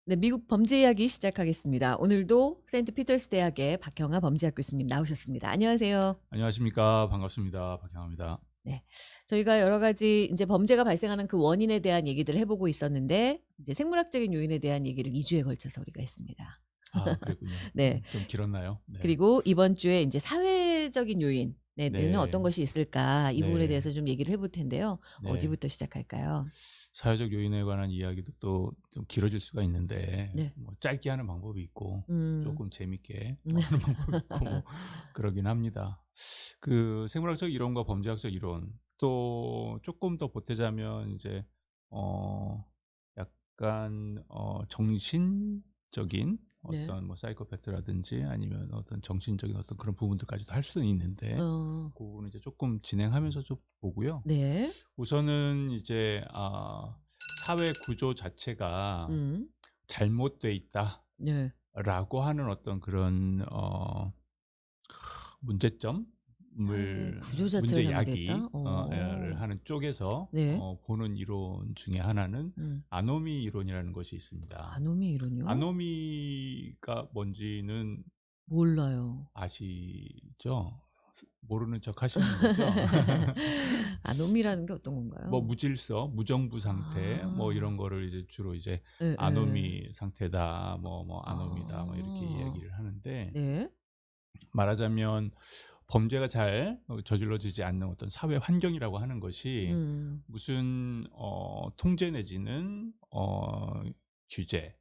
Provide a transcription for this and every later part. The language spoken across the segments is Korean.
네, 미국 범죄 이야기 시작하겠습니다. 오늘도 세인트 피터스 대학의 박형아 범죄학 교수님 나오셨습니다. 안녕하세요. 안녕하십니까. 반갑습니다. 박형아입니다. 네. 저희가 여러 가지 이제 범죄가 발생하는 그 원인에 대한 얘기들을 해보고 있었는데, 이제 생물학적인 요인에 대한 얘기를 2주에 걸쳐서 우리가 했습니다. 아, 그랬군요. 네. 좀 길었나요? 네. 그리고 이번 주에 이제 사회적인 요인에는 어떤 네. 것이 있을까, 이 부분에 네. 대해서 좀 얘기를 해볼 텐데요. 네. 어디부터 시작할까요? 사회적 요인에 관한 이야기도 또 좀 길어질 수가 있는데 네. 뭐 짧게 하는 방법이 있고 음. 조금 재밌게 또 하는 방법이 있고 뭐 그러긴 합니다. 그 생물학적 이론과 범죄학적 이론 또 조금 더 보태자면 이제 어 약간 정신적인 네. 어떤 뭐 사이코패스라든지 아니면 어떤 정신적인 어떤 그런 부분들까지도 할 수는 있는데 어. 그 부분은 이제 조금 진행하면서 좀 보고요. 네. 우선은 이제 사회 구조 자체가 음. 잘못돼 네. 있다라고 하는 어떤 그런 사회 문제점을 구조 자체가 문제 잘못되어 야기 있다? 를 하는 쪽에서 네. 보는 이론 중에 하나는 음. 아노미 이론이라는 것이 있습니다. 아노미 이론이요? 아노미가 뭔지는 몰라요. 아시죠? 모르는 척 하시는 거죠? 아노미라는 게 어떤 뭐 건가요? 무질서, 무정부 상태 뭐 아. 이런 거를 이제 주로 이제 예예. 아노미 상태다. 뭐 아노미다. 뭐 이렇게 아. 이야기를 하는데 네. 말하자면 범죄가 잘 저질러지지 않는 어떤 사회 환경이라고 하는 것이 음. 무슨 통제 내지는 규제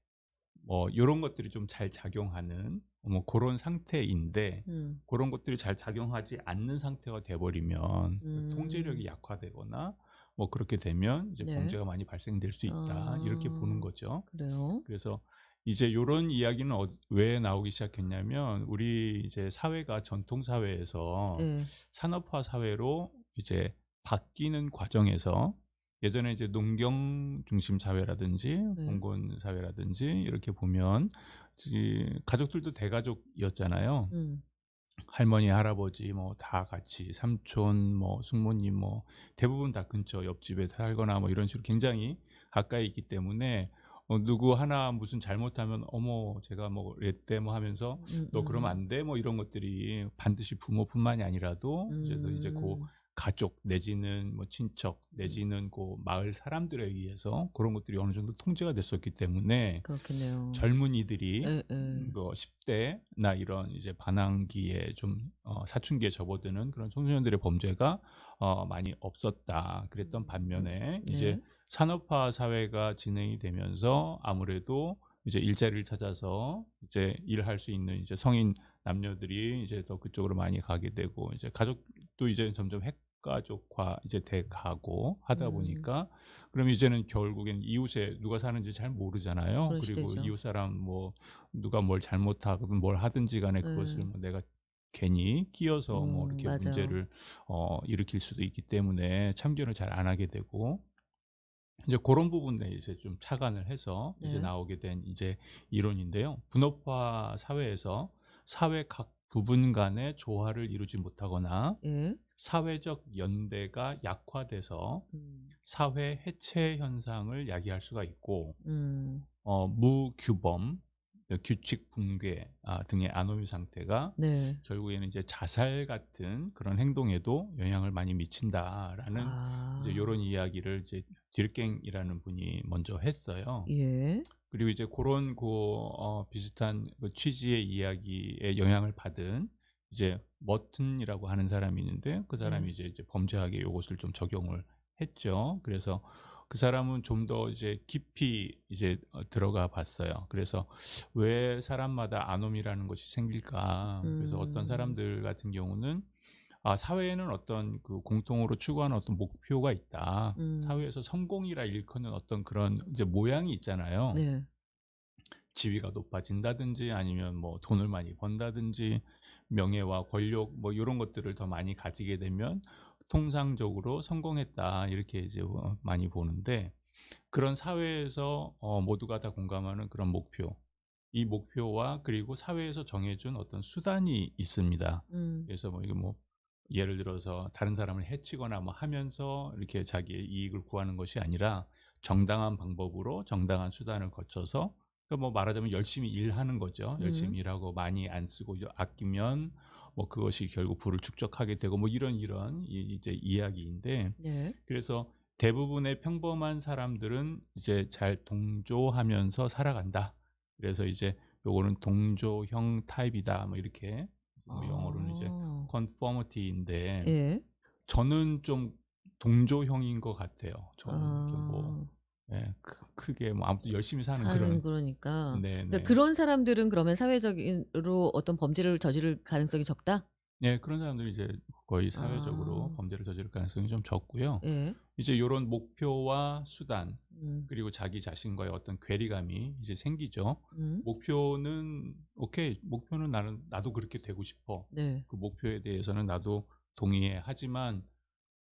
뭐 요런 것들이 좀 잘 작용하는 뭐 고런 상태인데 음. 고런 것들이 잘 작용하지 않는 상태가 돼 버리면 그 통제력이 음. 약화되거나 뭐 그렇게 되면 이제 네. 범죄가 많이 발생될 수 있다. 이렇게 보는 아. 거죠. 그래요? 그래서 이제 요런 이야기는 왜 나오기 시작했냐면 우리 이제 사회가 전통 사회에서 예. 산업화 사회로 이제 바뀌는 과정에서 예전에 이제 농경 중심 사회라든지 네. 봉건 사회라든지 이렇게 보면 가족들도 대가족이었잖아요. 음. 할머니, 할아버지 뭐 다 같이 삼촌 뭐 숙모님 뭐 대부분 다 근처 옆집에 살거나 뭐 이런 식으로 굉장히 가까이 있기 때문에 누구 하나 무슨 잘못하면 "어머 제가 뭐 이랬대." 뭐 하면서 "너 그러면 음음. 안 돼." 뭐 이런 것들이 반드시 부모뿐만이 아니라도 이제 고 음. 가족 내지는 뭐 친척 음. 내지는 고 마을 사람들에 의해서 그런 것들이 어느 정도 통제가 됐었기 때문에 그렇겠네요. 젊은이들이 예예. 10 대나 이런 이제 반항기에 좀 사춘기에 접어드는 그런 청소년들의 범죄가 많이 없었다. 그랬던 반면에 이제 네. 산업화 사회가 진행이 되면서 아무래도 이제 일자리를 찾아서 이제 일할 수 있는 이제 성인 남녀들이 이제 더 그쪽으로 많이 가게 되고 이제 가족도 이제 점점 핵가족화 이제 돼 가고 하다 음. 보니까 그럼 이제는 결국엔 이웃에 누가 사는지 잘 모르잖아요. 그런 그리고 시대죠. 이웃 사람 뭐 누가 뭘 잘못하건 뭘 하든지 간에 그것을 예. 뭐 내가 괜히 끼어서 뭐 이렇게 맞아요. 문제를 일으킬 수도 있기 때문에 참견을 잘 안 하게 되고 이제 그런 부분에 이제 좀 착안을 해서 이제 네. 나오게 된 이제 이론인데요. 분업화 사회에서 사회 각 부분 간의 조화를 이루지 못하거나 예. 사회적 연대가 약화돼서 음. 사회 해체 현상을 야기할 수가 있고 음. 무규범, 규칙 붕괴 등의 아노미 상태가 네. 결국에는 이제 자살 같은 그런 행동에도 영향을 많이 미친다라는 이제 아. 요런 이야기를 이제 딜갱이라는 분이 먼저 했어요. 예. 그리고 이제 고런 비슷한 그 취지의 이야기에 영향을 받은 이제 머튼이라고 하는 사람이 있는데 그 네. 사람이 이제 범죄학에 요것을 좀 적용을 했죠. 그래서 그 사람은 좀 더 이제 깊이 이제 들어가 봤어요. 그래서 '왜 사람마다 아놈이라는 것이 생길까?' 그래서 어떤 음. 사람들 같은 경우는 사회에는 어떤 그 공통으로 추구하는 어떤 목표가 있다. 음. 사회에서 성공이라 일컫는 어떤 그런 이제 모양이 있잖아요. 네. 지위가 높아진다든지 아니면 뭐 돈을 많이 번다든지 명예와 권력 뭐 요런 것들을 더 많이 가지게 되면 통상적으로 성공했다 이렇게 이제 많이 보는데 그런 사회에서 모두가 다 공감하는 그런 목표. 이 목표와 그리고 사회에서 정해준 어떤 수단이 있습니다. 음. 그래서 뭐 이게 뭐 예를 들어서 다른 사람을 해치거나 뭐 하면서 이렇게 자기의 이익을 구하는 것이 아니라 정당한 방법으로 정당한 수단을 거쳐서 그러니까 뭐 말하자면 열심히 일하는 거죠. 음. 열심히 일하고 많이 안 쓰고 아끼면 뭐 그것이 결국 부를 축적하게 되고 뭐 이런 이제 이야기인데, 네. 그래서 대부분의 평범한 사람들은 이제 잘 동조하면서 살아간다. 그래서 이제 요거는 동조형 타입이다. 뭐 이렇게 뭐 영어로는 이제 아. conformity인데, 예. 저는 좀 동조형인 것 같아요. 저는 이렇게 뭐 아. 예, 크게 뭐 아무튼 열심히 사는 사는 그런. 그러니까. 그러니까 네네. 그런 사람들은 그러면 사회적으로 어떤 범죄를 저지를 가능성이 적다? 네, 그런 사람들이 이제 거의 사회적으로 아. 범죄를 저지를 가능성이 좀 적고요. 예. 이제 요런 목표와 수단, 음. 그리고 자기 자신과의 어떤 괴리감이 이제 생기죠. 음. 목표는 오케이. 목표는 나도 그렇게 되고 싶어. 네. 그 목표에 대해서는 나도 동의해. 하지만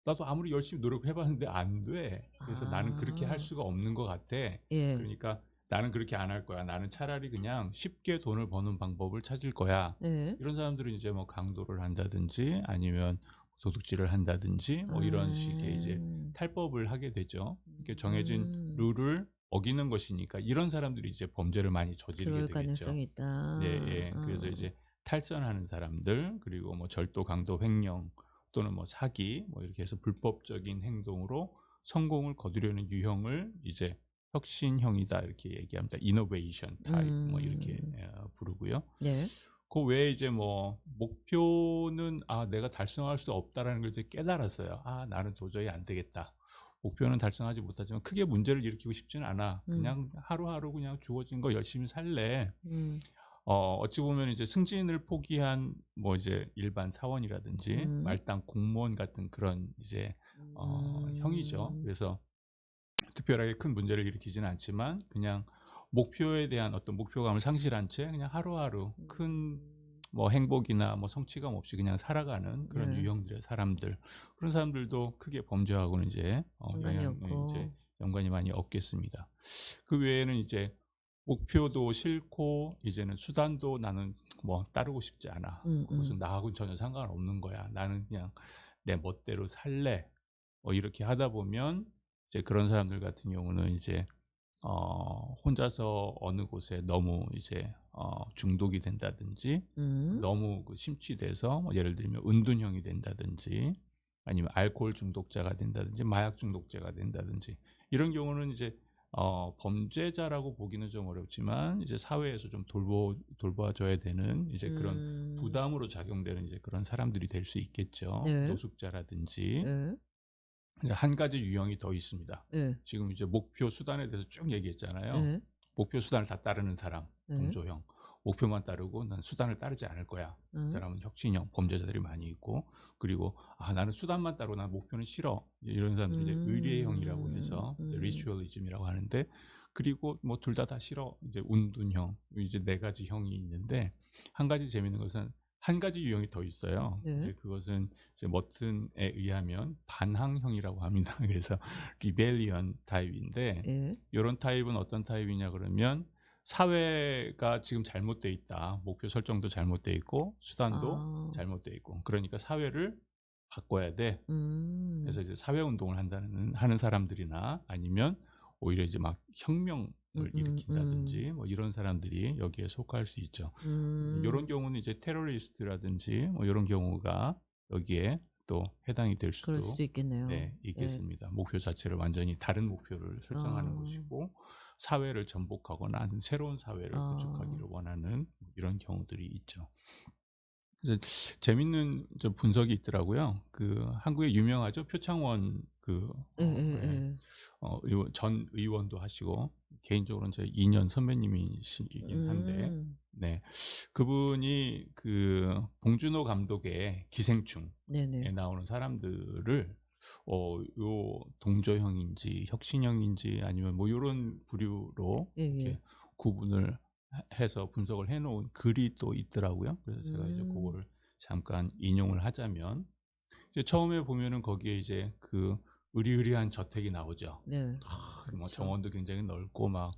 나도 아무리 열심히 노력을 해 봤는데 안 돼. 그래서 나는 그렇게 할 아. 수가 없는 것 같아. 예. 그러니까 나는 그렇게 안 할 거야. 나는 차라리 그냥 쉽게 돈을 버는 방법을 찾을 거야. 예. 이런 사람들은 이제 뭐 강도를 한다든지 아니면 도둑질을 한다든지 뭐 이런 식의 이제 아. 탈법을 하게 되죠. 이렇게 정해진 음. 룰을 어기는 것이니까 이런 사람들이 이제 범죄를 많이 저지르게 그럴 되겠죠. 가능성이 있다. 네, 예. 그래서 어. 이제 탈선하는 사람들, 그리고 뭐 절도, 강도, 횡령 또는 뭐 사기 뭐 이렇게 해서 불법적인 행동으로 성공을 거두려는 유형을 이제 혁신형이다 이렇게 얘기합니다. 이노베이션 타입 뭐 이렇게 음. 부르고요. 네. 그 외에 이제 뭐 목표는 내가 달성할 수 없다라는 걸 이제 깨달았어요. 나는 도저히 안 되겠다. 목표는 달성하지 못하지만 크게 문제를 일으키고 싶지는 않아. 음. 그냥 하루하루 그냥 주어진 거 열심히 살래. 음. 어찌 보면 이제 승진을 포기한 뭐 이제 일반 사원이라든지 음. 말단 공무원 같은 그런 이제 형이죠. 음. 그래서 특별하게 큰 문제를 일으키지는 않지만 그냥 목표에 대한 어떤 목표감을 상실한 채 그냥 하루하루 큰 음. 뭐 행복이나 뭐 성취감 없이 그냥 살아가는 그런 네. 유형들의 사람들, 그런 사람들도 크게 범죄하고는 이제 상관이 영향을 이제 없고. 연관이 많이 없겠습니다. 그 외에는 이제 목표도 싫고 이제는 수단도 나는 뭐 따르고 싶지 않아. 그것은 음음. 나하고는 전혀 상관없는 거야. 나는 그냥 내 멋대로 살래. 이렇게 하다 보면 이제 그런 사람들 같은 경우는 이제 혼자서 어느 곳에 너무 이제 중독이 된다든지, 음. 너무 그 심취돼서 뭐 예를 들면 은둔형이 된다든지, 아니면 알코올 중독자가 된다든지, 마약 중독자가 된다든지, 이런 경우는 이제 범죄자라고 보기는 좀 어렵지만 이제 사회에서 좀 돌봐줘야 되는 이제 그런 음. 부담으로 작용되는 이제 그런 사람들이 될 수 있겠죠. 네. 노숙자라든지. 예. 이제 한 가지 유형이 더 있습니다. 예. 지금 이제 목표 수단에 대해서 쭉 얘기했잖아요. 예. 목표 수단을 다 따르는 사람, 예. 동조형. 목표만 따르고 난 수단을 따르지 않을 거야. 그 어. 사람은 혁신형, 범죄자들이 많이 있고, 그리고 나는 수단만 따르고 난 목표는 싫어. 이런 사람들이 이제 의례형이라고 해서 이제 리추얼리즘이라고 하는데, 그리고 뭐 둘 다 싫어. 이제 운둔형, 이제 네 가지 형이 있는데, 한 가지 재밌는 것은 한 가지 유형이 더 있어요. 네. 이제 그것은 이제 머튼에 의하면 반항형이라고 합니다. 그래서 리벨리언 타입인데, 예. 이런 타입은 어떤 타입이냐 그러면 사회가 지금 잘못돼 있다. 목표 설정도 잘못돼 있고 수단도 아. 잘못돼 있고. 그러니까 사회를 바꿔야 돼. 음. 그래서 이제 사회 운동을 하는 사람들이나 아니면 오히려 이제 막 혁명을 음. 일으킨다든지 뭐 이런 사람들이 여기에 속할 수 있죠. 음. 요런 경우는 이제 테러리스트라든지 뭐 요런 경우가 여기에 또 해당이 될 그럴 수도 수도 있겠네요. 네, 예. 있겠습니다. 목표 자체를 완전히 다른 목표를 설정하는 아. 것이고, 사회를 전복하거나 아니면 새로운 사회를 아. 구축하기를 원하는 이런 경우들이 있죠. 그래서 재밌는 분석이 있더라고요. 그 한국에 유명하죠. 표창원 예, 예예예. 전 의원도 하시고 개인적으로는 제 2년 선배님이시긴 한데, 음. 네, 그분이 그 봉준호 감독의 기생충에 네네. 나오는 사람들을 요 동조형인지 혁신형인지 아니면 뭐 요런 부류로 예예. 이렇게 구분을 해서 분석을 해 놓은 글이 또 있더라고요. 그래서 제가 이제 그 음. 거를 잠깐 인용을 하자면, 이제 처음에 보면은 거기에 이제 그 으리으리한 저택이 나오죠. 네. 뭐 그렇죠. 정원도 굉장히 넓고 막.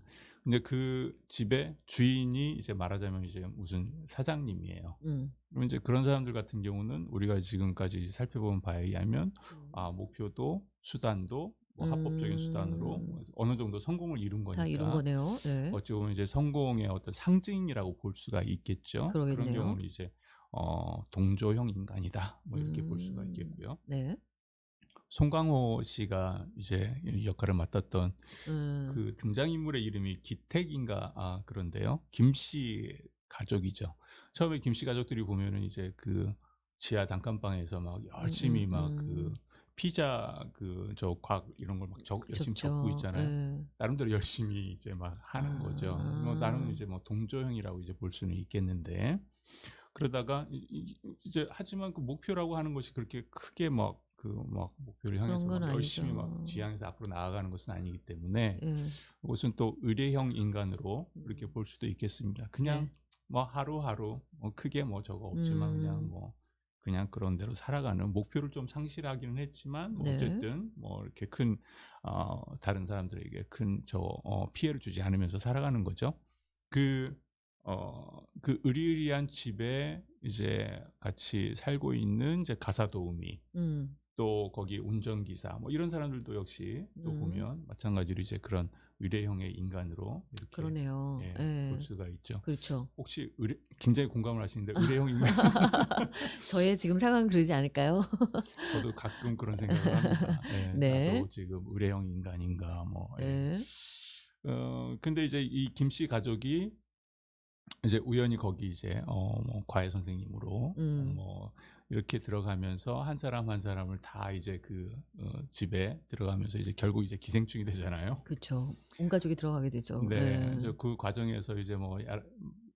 근데 그 집의 주인이 이제 말하자면 이제 무슨 사장님이에요. 음. 그럼 이제 그런 사람들 같은 경우는 우리가 지금까지 살펴본 바에 의하면 음. 목표도 수단도 뭐 합법적인 수단으로 뭐 어느 정도 성공을 이룬 다 이룬 거니까 거네요. 네. 어찌 보면 이제 성공의 어떤 상징이라고 볼 수가 있겠죠. 그런 그러겠네요. 경우는 이제 동조형 인간이다. 뭐 이렇게 볼 수가 음. 있겠고요. 네. 송강호 씨가 이제 이 역할을 맡았던 음. 그 등장인물의 이름이 기택인가 그런데요. 김씨 가족이죠. 처음에 김씨 가족들이 보면은 이제 그 지하 단칸방에서 막 열심히 막 그 피자 그 저 곽 이런 걸 막 열심히 적고 적죠. 있잖아요. 예. 나름대로 열심히 이제 막 하는 거죠. 뭐 나름 아. 이제 뭐 동조형이라고 이제 볼 수는 있겠는데 그러다가 이제 하지만 그 목표라고 하는 것이 그렇게 크게 막 그 막 목표를 그런 향해서 건 막 열심히 막 아니죠. 지향해서 앞으로 나아가는 것은 아니기 때문에 예. 이것은 또 의뢰형 인간으로 이렇게 음. 볼 수도 있겠습니다. 그냥 네. 뭐 하루하루 뭐 크게 뭐 저거 없지만 그냥 음. 뭐 그냥 그런 대로 살아가는 목표를 좀 상실하기는 했지만 뭐 네. 어쨌든 뭐 이렇게 큰 다른 사람들에게 큰 피해를 주지 않으면서 살아가는 거죠. 그 그 으리으리한 집에 이제 같이 살고 있는 이제 가사 도우미 음. 또 거기 운전기사 뭐 이런 사람들도 역시 또 음. 보면 마찬가지로 이제 그런 의뢰형의 인간으로 이렇게 그러네요. 예, 볼 예. 수가 있죠. 그렇죠. 혹시 굉장히 공감을 하시는데 의뢰형 인간 저의 지금 상황은 그러지 않을까요? 저도 가끔 그런 생각을 합니다. 예, 네. 나도 지금 의뢰형 인간인가 뭐 예. 예. 근데 이제 이 김 씨 가족이 이제 우연히 거기 이제 뭐 과외 선생님으로 음. 뭐 이렇게 들어가면서 한 사람 한 사람을 다 이제 그 집에 들어가면서 이제 결국 이제 기생충이 되잖아요. 그쵸. 온 가족이 들어가게 되죠. 네. 예. 이제 그 과정에서 이제 뭐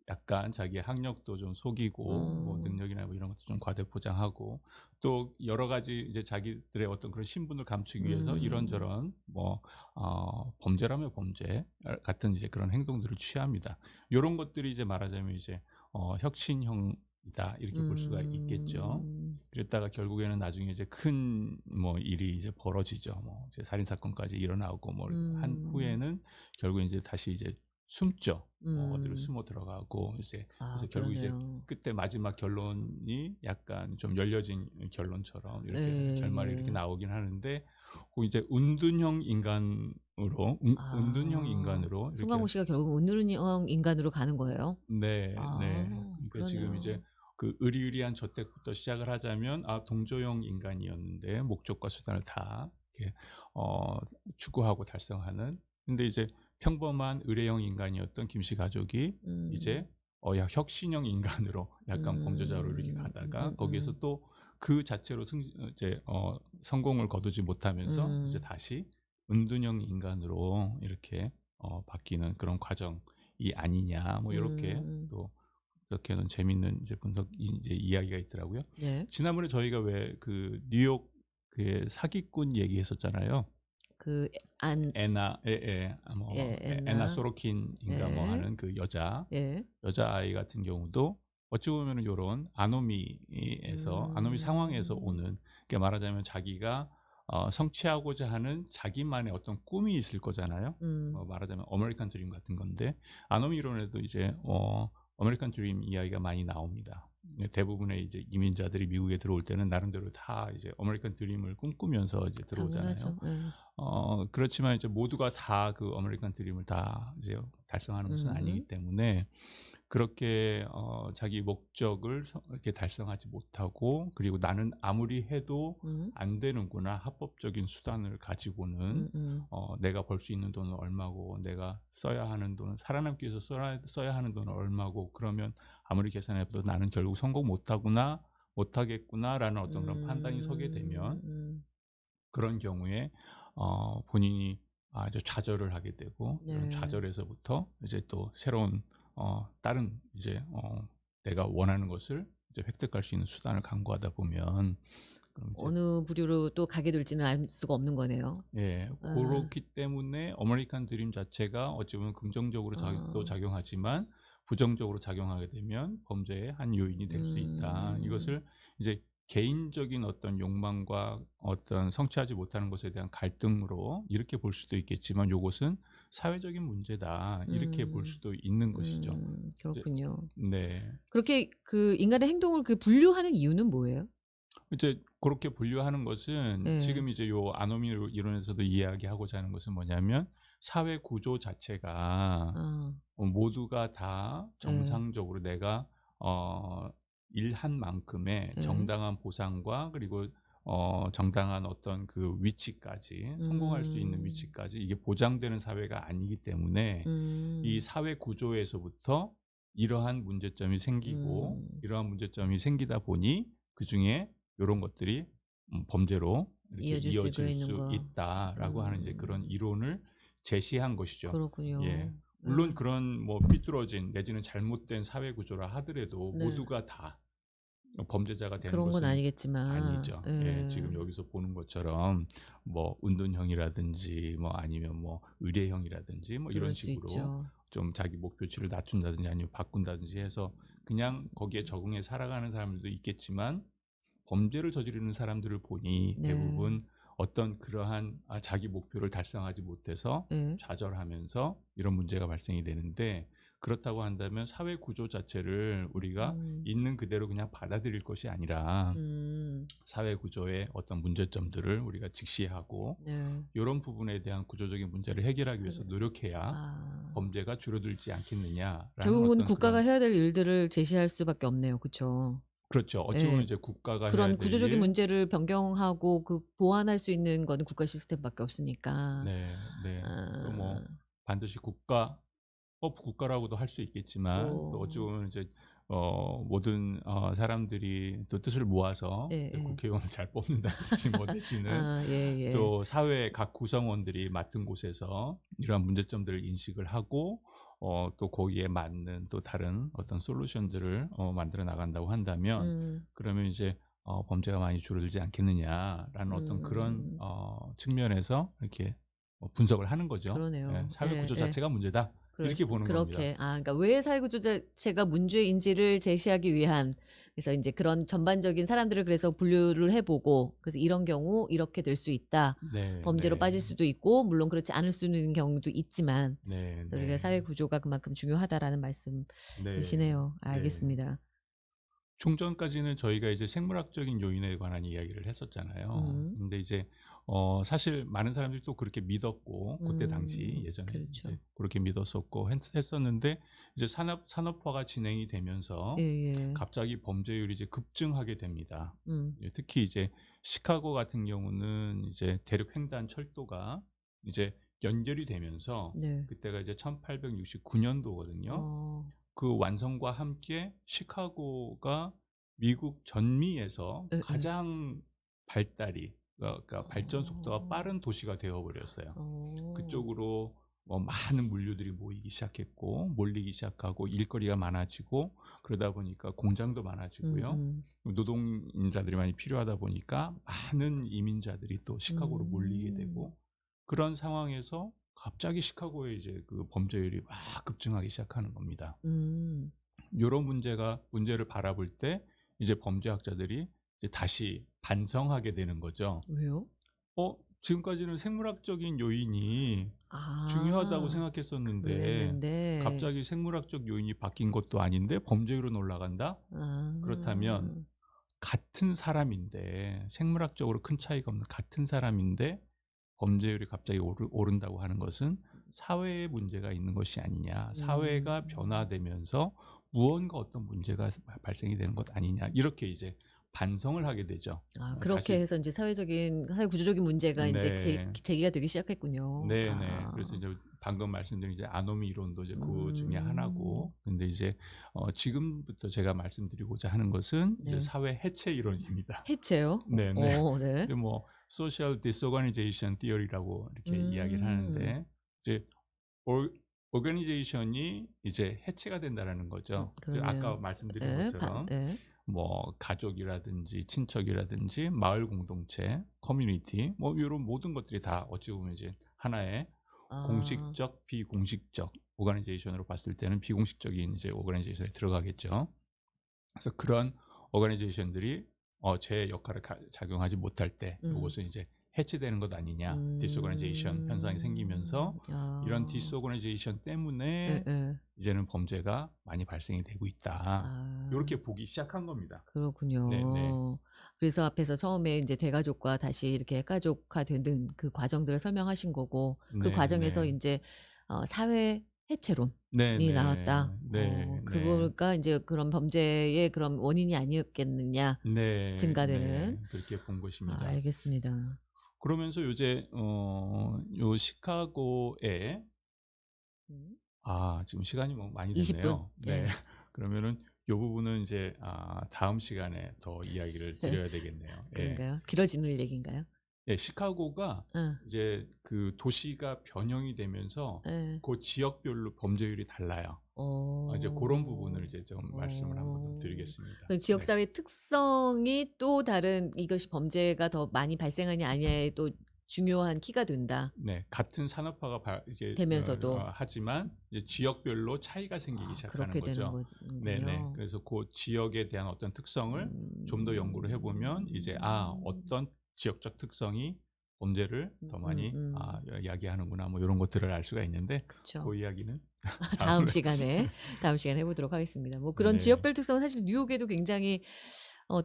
약간 자기의 학력도 좀 속이고 뭐 음. 능력이나 뭐 이런 것도 좀 과대포장하고 또 여러 가지 이제 자기들의 어떤 그런 신분을 감추기 위해서 음. 이런저런 뭐 범죄라면 범죄 같은 이제 그런 행동들을 취합니다. 요런 것들이 이제 말하자면 이제 혁신형이다 이렇게 볼 수가 있겠죠. 음. 그랬다가 결국에는 나중에 이제 큰 뭐 일이 이제 벌어지죠. 뭐 이제 살인 사건까지 일어나고 뭐 한 음. 후에는 결국 이제 다시 이제 숨죠. 뭐 어디로 음. 숨어 들어가고 이제 아 그래서 결국 이제 그러네요. 그때 마지막 결론이 약간 좀 열려진 결론처럼 이렇게 예 결말이 이렇게 예. 나오긴 하는데 그 이제 은둔형 인간으로 은둔형 아. 인간으로 이렇게 송강호 씨가 결국 은둔형 인간으로 가는 거예요? 네, 네. 아 그러니까 지금 이제 그러네요. 그 의리의리한 저택부터 시작을 하자면 동조형 인간이었는데 목적과 수단을 다 이렇게 어 추구하고 달성하는. 근데 이제 평범한 의뢰형 인간이었던 김씨 가족이 음. 이제 혁신형 인간으로 약간 범죄자로 이렇게 가다가 거기에서 음. 또 그 자체로 이제 성공을 거두지 못하면서 이제 음. 다시 은둔형 인간으로 이렇게 바뀌는 그런 과정이 아니냐 뭐 요렇게 음. 또 그렇게는 재밌는 이제 분석 이제 이야기가 있더라고요. 네. 지난번에 저희가 왜 그 뉴욕 그 사기꾼 얘기했었잖아요. 그 안 애나 예예. 뭐 예 애나 엔나. 소로킨인가 뭐 예. 하는 그 예. 여자아이 같은 경우도 어찌 보면은 요런 아노미에서 아노미 상황에서 음. 오는 그러니까 말하자면 자기가 성취하고자 하는 자기만의 어떤 꿈이 있을 거잖아요. 음. 말하자면 어메리칸 드림 같은 건데 아노미 이론에도 이제 어메리칸 드림 이야기가 많이 나옵니다. 대부분의 이제 이민자들이 미국에 들어올 때는 나름대로 다 이제 어메리칸 드림을 꿈꾸면서 이제 들어오잖아요. 당연하죠. 예. 그렇지만 이제 모두가 다 그 어메리칸 드림을 다 이제 달성하는 것은 아니기 음음. 때문에 그렇게 자기 목적을 이렇게 달성하지 못하고 그리고 '나는 아무리 해도 음. 안 되는구나. 합법적인 수단을 가지고는 음음. 내가 벌 수 있는 돈은 얼마고 내가 써야 하는 돈은 살아남기 위해서 써야 하는 돈은 얼마고 그러면 아무리 계산해 봐도 나는 결국 성공 못하겠구나.'라는 어떤 그런 판단이 서게 되면 그런 경우에 본인이 이제 좌절을 하게 되고 이런 네. 좌절에서부터 이제 또 새로운 다른 이제 내가 원하는 것을 이제 획득할 수 있는 수단을 강구하다 보면 그럼 이제 어느 부류로 또 가게 될지는 알 수가 없는 거네요. 예, 예. 그렇기 때문에 어메리칸 드림 자체가 어찌 보면 긍정적으로 또 아. 작용하지만 부정적으로 작용하게 되면 범죄의 한 요인이 될 수 있다. 음. 이것을 이제 개인적인 어떤 욕망과 어떤 성취하지 못하는 것에 대한 갈등으로 이렇게 볼 수도 있겠지만 요것은 사회적인 문제다. 이렇게 볼 음. 수도 있는 것이죠. 이제 그렇군요. 네. 그렇게 그 인간의 행동을 그 분류하는 이유는 뭐예요? 이제 그렇게 분류하는 것은 예. 지금 이제 요 아노미 이론에서도 이야기하고자 하는 것은 뭐냐면 사회 구조 자체가 아. 모두가 다 예. 정상적으로 내가 일한 만큼의 예. 정당한 보상과 그리고 정당한 어떤 그 위치까지 성공할 수 있는 음. 위치까지 이게 보장되는 사회가 아니기 때문에 이 음. 사회 구조에서부터 이러한 문제점이 생기고 음. 이러한 문제점이 생기다 보니 그중에 요런 것들이 범죄로 이렇게 이어질 수가 이어질 있는 수 거. 있다라고 하는 이제 그런 음. 이론을 제시한 것이죠. 그렇군요. 예. 물론 아. 그런 뭐 삐뚤어진 내지는 잘못된 사회 구조라 하더라도 네. 모두가 다 범죄자가 되는 그런 건 것은 아니겠지만. 아니죠. 예. 예. 지금 여기서 보는 것처럼 뭐 은둔형이라든지 뭐 아니면 뭐 의례형이라든지 뭐 이런 그럴 수 식으로 있죠. 좀 자기 목표치를 낮춘다든지 아니면 바꾼다든지 해서 그냥 거기에 적응해 살아가는 사람들도 있겠지만 범죄를 저지르는 사람들을 보니 네. 대부분 어떤 그러한 자기 목표를 달성하지 못해서 예. 좌절하면서 이런 문제가 발생이 되는데 그렇다고 한다면 사회 구조 자체를 우리가 음. 있는 그대로 그냥 받아들일 것이 아니라 음. 사회 구조의 어떤 문제점들을 우리가 직시하고 네. 이런 부분에 대한 구조적인 문제를 해결하기 위해서 그 노력해야 아. 범죄가 줄어들지 않겠느냐라는 결국은 어떤 국가가 그런 해야 될 일들을 제시할 수밖에 없네요. 그쵸? 그렇죠. 어찌 보면 예. 이제 국가가 해야 그런 될 구조적인 일 문제를 변경하고 그 보완할 수 있는 거는 국가 시스템밖에 없으니까. 네. 네. 또 아. 뭐 반드시 국가라고도 할 수 있겠지만 또 어찌 또 보면 이제 모든 사람들이 또 뜻을 모아서 이제 예예. 국회의원을 잘 뽑는다든지 뭐 내지는 아 예예. 또 사회 각 구성원들이 맡은 곳에서 이러한 문제점들을 인식을 하고 또 거기에 맞는 또 다른 어떤 솔루션들을 만들어 나간다고 한다면 음. 그러면 이제 '범죄가 많이 줄어들지 않겠느냐.'라는 어떤 그런 음. 측면에서 이렇게 분석을 하는 거죠. 예. 그러네요. '사회 구조 예예. 자체가 문제다.' 이렇게 보는 겁니다. 그렇게 그러니까 왜 사회구조 자체가 문제인지를 제시하기 위한 그래서 인제 그런 전반적인 사람들을 그래서 분류를 해 보고 그래서 이런 경우 이렇게 될 수 있다. 네 범죄로 빠질 네. 수도 있고 물론 그렇지 않을 수 있는 경우도 있지만 네 그래서 우리가 네. 사회 구조가 그만큼 중요하다라는 네. 말씀이시네요. 네. 알겠습니다. 종전까지는 저희가 이제 생물학적인 요인에 관한 이야기를 했었잖아요. 음. 근데 이제 사실 많은 사람들이 또 그렇게 믿었고 그때 당시 예전에 이제 그렇죠. 그렇게 믿었었고 했었는데 이제 산업화가 진행이 되면서 예예. 갑자기 범죄율이 이제 급증하게 됩니다. 음. 예, 특히 이제 시카고 같은 경우는 이제 대륙 횡단 철도가 이제 연결이 되면서 네. 그때가 이제 1869년도거든요. 어. 그 완성과 함께 시카고가 미국 전미에서 예예. 가장 그러니까 발전 속도가 어. 빠른 도시가 되어 버렸어요. 어. 그쪽으로 많은 물류들이 모이기 시작했고 몰리기 시작하고 일거리가 많아지고 그러다 보니까 공장도 많아지고요. 음음. 노동자들이 많이 필요하다 보니까 많은 이민자들이 또 시카고로 몰리게 음. 되고 그런 상황에서 갑자기 시카고에 이제 그 범죄율이 막 급증하기 시작하는 겁니다. 음. 요런 문제를 바라볼 때 이제 범죄학자들이 이제 다시 반성하게 되는 거죠. 왜요? 지금까지는 생물학적인 요인이 중요하다고 아. 생각했었는데 그랬는데. 갑자기 생물학적 요인이 바뀐 것도 아닌데 범죄율은 올라간다? 그렇다면 아. 같은 사람인데 생물학적으로 큰 차이가 없는 같은 사람인데 범죄율이 갑자기 오른다고 하는 것은 사회에 문제가 있는 것이 아니냐. 사회가 음. 변화되면서 무언가 어떤 문제가 발생이 되는 것 아니냐. 이렇게 이제 반성을 하게 되죠. 그렇게 다시 해서 인제 사회 구조적인 문제가 인제 네. 제기가 되기 시작했군요. 네네. 그래서 아. 이제 방금 말씀드린 이제 아노미 이론도 이제 그 중에 음. 하나고 근데 이제 지금부터 제가 말씀드리고자 하는 것은 이제 네. 사회 해체 이론입니다. 해체요? 네네. 네. 근데 뭐 소셜 디스오가니제이션 티어리라고 이렇게 이야기를 음. 하는데 이제 올 오거니제이션이 이제 해체가 된다라는 거죠. 이제 아까 그러네요. 말씀드린 예. 것처럼 예. 뭐 가족이라든지 친척이라든지 마을 공동체, 커뮤니티 뭐 요런 모든 것들이 다 어찌 보면 이제 하나의 아. 공식적, 비공식적 오거니제이션으로 봤을 때는 비공식적인 이제 오거니제이션에 들어가겠죠. 그래서 그런 오거니제이션들이 제 역할을 작용하지 못할 때 음. 요것은 이제 해체되는 것 아니냐. 디스오거나이제이션 현상이 생기면서 이런 아. 디스오거나이제이션 때문에 예예. 이제는 범죄가 많이 발생이 되고 있다. 아. 요렇게 보기 시작한 겁니다. 네네. 그렇군요. 그래서 앞에서 처음에 인제 대가족과 다시 이렇게 핵가족화되는 그 과정들을 설명하신 거고 그 과정에서 네네. 인제 사회 해체론이 나왔다. 네네. 네. 네. 그거가 인제 그런 범죄의 그런 원인이 아니었겠느냐, 네. 증가되는. 네. 그렇게 본 것입니다. 알겠습니다. 그러면서 요새 요 시카고에 음. 지금 시간이 뭐 많이 20분. 됐네요. 네. 예. 그러면은 요 부분은 이제 다음 시간에 더 이야기를 드려야 되겠네요. 예. 그런가요? 길어지는 얘기인가요? 예, 시카고가 응. 이제 그 도시가 변형이 되면서 예. 그 지역별로 범죄율이 달라요. 이제 고런 부분을 이제 좀 말씀을 한번 좀 드리겠습니다. 그 지역 네. 사회 특성이 또 다른 이것이 범죄가 더 많이 발생하냐 아니냐에 또 중요한 키가 된다. 네, 같은 산업화가 이제 되면서도 하지만 이제 지역별로 차이가 생기기 시작하는 그렇게 되는 거죠. 네네. 거군요. 그래서 그 지역에 대한 어떤 특성을 좀 더 연구를 해보면 이제 어떤 지역적 특성이 범죄를 더 많이 야기하는구나 뭐 이런 것들을 알 수가 있는데 그쵸. 그 이야기는 다음 시간에 해보도록 하겠습니다. 뭐 그런 네. 지역별 특성은 사실 뉴욕에도 굉장히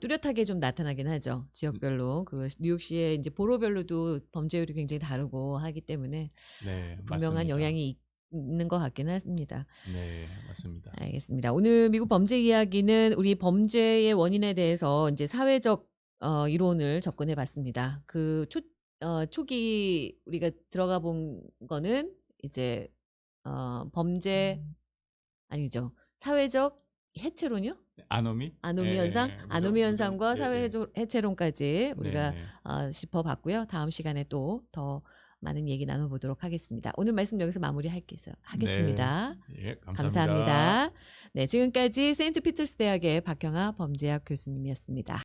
뚜렷하게 좀 나타나긴 하죠. 지역별로. 그 뉴욕시의 이제 보로별로도 범죄율이 굉장히 다르고 하기 때문에 네, 분명한 맞습니다. 영향이 있는 것 같긴 합니다. 네, 맞습니다. 알겠습니다. 오늘 미국 범죄 이야기는 우리 범죄의 원인에 대해서 이제 사회적 이론을 접근해 봤습니다. 그 초기 우리가 들어가 본 거는 이제 범죄 아니죠. 사회적 해체론이요? 아노미? 아노미 예, 현상? 예, 아노미 현상과 예, 사회 예. 해체론까지 우리가 네, 짚어봤고요. 다음 시간에 또 더 많은 얘기 나눠보도록 하겠습니다. 오늘 말씀 여기서 하겠습니다. 예, 감사합니다. 감사합니다. 네, 지금까지 세인트 피터스 대학의 박형아 범죄학 교수님이었습니다.